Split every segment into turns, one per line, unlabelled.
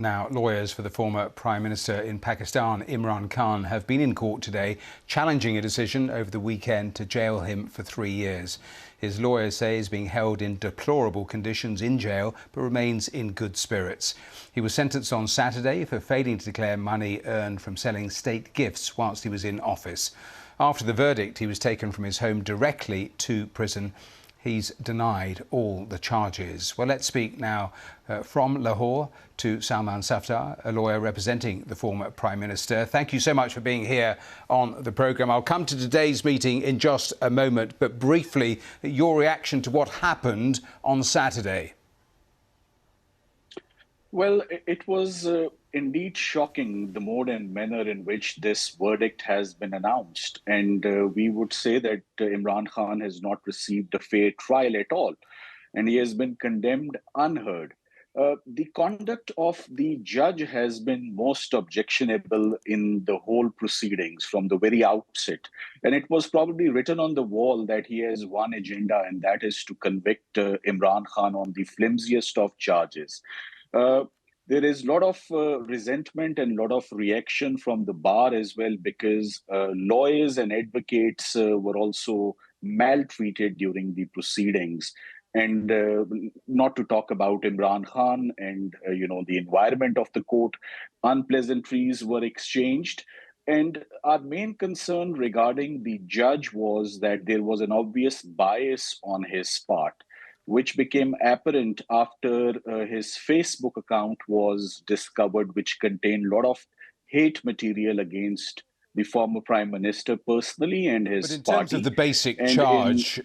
Now, lawyers for the former Prime Minister in Pakistan, Imran Khan, have been in court today challenging a decision over the weekend to jail him for 3 years. His lawyers say he's being held in deplorable conditions in jail but remains in good spirits. He was sentenced on Saturday for failing to declare money earned from selling state gifts whilst he was in office. After the verdict, he was taken from his home directly to prison. He's denied all the charges. Well, let's speak now from Lahore to Salman Safdar, a lawyer representing the former Prime Minister. Thank you so much for being here on the programme. I'll come to today's meeting in just a moment, but briefly, your reaction to what happened on Saturday.
Well, it was indeed shocking, the mode and manner in which this verdict has been announced. And we would say that Imran Khan has not received a fair trial at all, and he has been condemned unheard. The conduct of the judge has been most objectionable in the whole proceedings from the very outset. And it was probably written on the wall that he has one agenda, and that is to convict Imran Khan on the flimsiest of charges. Uh, there is a lot of resentment and a lot of reaction from the bar as well, because lawyers and advocates were also maltreated during the proceedings. And not to talk about Imran Khan and, the environment of the court, unpleasantries were exchanged. And our main concern regarding the judge was that there was an obvious bias on his part, which became apparent after his Facebook account was discovered, which contained a lot of hate material against the former Prime Minister personally and his
But in
party.
terms of the basic charge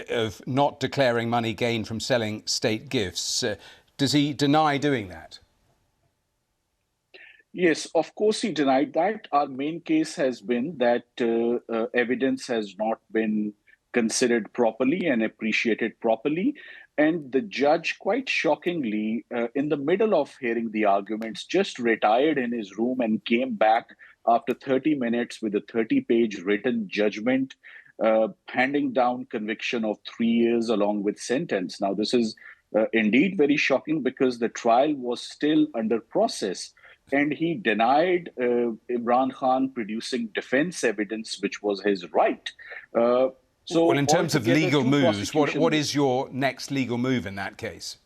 of not declaring money gained from selling state gifts, does he deny doing that?
Yes, of course he denied that. Our main case has been that evidence has not been considered properly and appreciated properly. And the judge, quite shockingly, in the middle of hearing the arguments, just retired in his room and came back after 30 minutes with a 30-page written judgment, handing down conviction of 3 years along with sentence. Now, this is indeed very shocking because the trial was still under process. And he denied Imran Khan producing defense evidence, which was his right.
Well, in terms of legal moves, what is your next legal move in that case?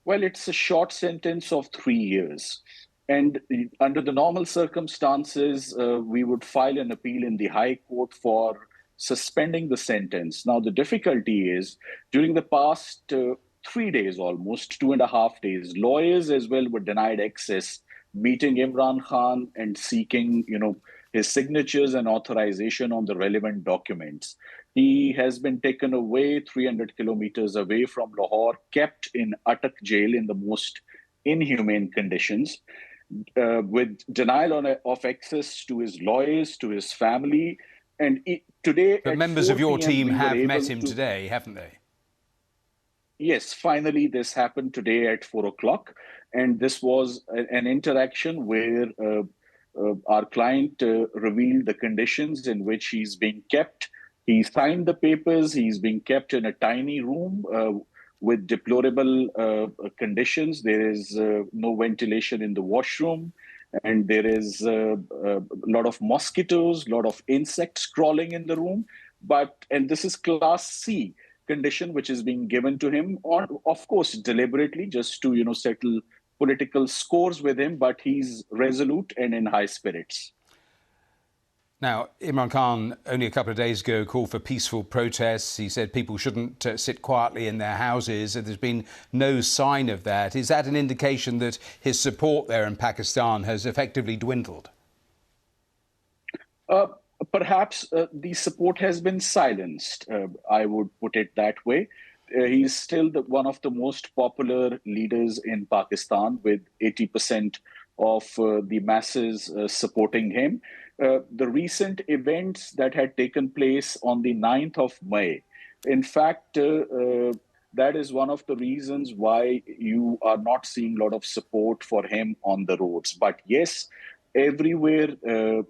Well, it's a short sentence of 3 years. And under the normal circumstances, we would file an appeal in the High Court for suspending the sentence. Now, the difficulty is during the past 3 days, almost 2.5 days, lawyers as well were denied access, meeting Imran Khan and seeking, his signatures and authorization on the relevant documents. He has been taken away 300 kilometers away from Lahore, kept in Attak jail in the most inhumane conditions, with denial of access to his lawyers, to his family. And today,
but members of your team have met him today, haven't they?
Yes, finally, this happened today at 4 o'clock. And this was an interaction where our client revealed the conditions in which he's being kept. He signed the papers. He's being kept in a tiny room with deplorable conditions. There is no ventilation in the washroom, and there is a lot of mosquitoes, a lot of insects crawling in the room. And this is Class C condition, which is being given to him, or of course deliberately, just to settle political scores with him, but he's resolute and in high spirits.
Now, Imran Khan only a couple of days ago called for peaceful protests. He said people shouldn't sit quietly in their houses. There's been no sign of that. Is that an indication that his support there in Pakistan has effectively dwindled?
Perhaps the support has been silenced, I would put it that way. He's still one of the most popular leaders in Pakistan, with 80% of the masses supporting him. The recent events that had taken place on the 9th of May, in fact, that is one of the reasons why you are not seeing a lot of support for him on the roads. But yes, everywhere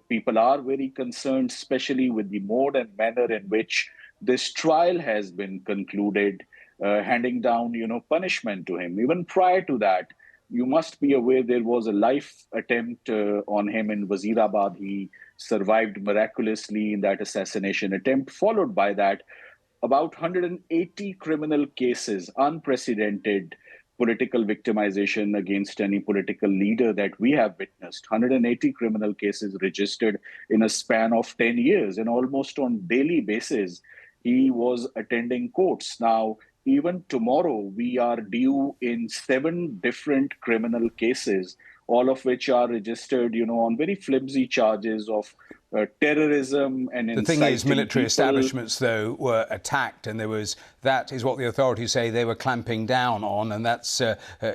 people are very concerned, especially with the mode and manner in which this trial has been concluded, handing down, punishment to him. Even prior to that, You must be aware there was a life attempt on him in Wazirabad. He survived miraculously in that assassination attempt. Followed by that, about 180 criminal cases, unprecedented political victimization against any political leader that we have witnessed. 180 criminal cases registered in a span of 10 years, and almost on daily basis, he was attending courts. Now, even tomorrow, we are due in 7 different criminal cases, all of which are registered, on very flimsy charges of terrorism and
The thing is,
inciting
military
people.
establishments, though, were attacked, and that is what the authorities say they were clamping down on, and that's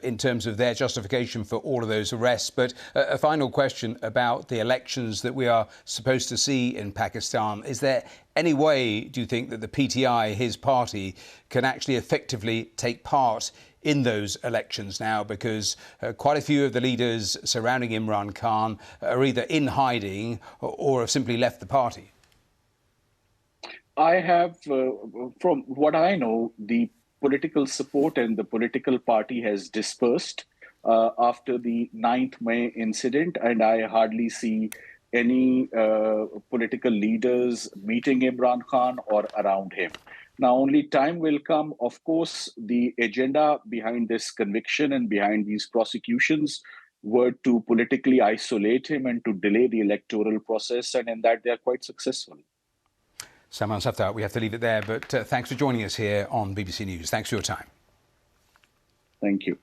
in terms of their justification for all of those arrests. But a final question about the elections that we are supposed to see in Pakistan. Is there any way, do you think, that the PTI, his party, can actually effectively take part in those elections now, because quite a few of the leaders surrounding Imran Khan are either in hiding or have simply left the party?
I have, from what I know, the political support and the political party has dispersed after the 9th May incident, and I hardly see any political leaders meeting Imran Khan or around him. Now, only time will come. Of course, the agenda behind this conviction and behind these prosecutions were to politically isolate him and to delay the electoral process, and in that they are quite successful.
Salman Safdar, we have to leave it there, but thanks for joining us here on BBC News. Thanks for your time.
Thank you.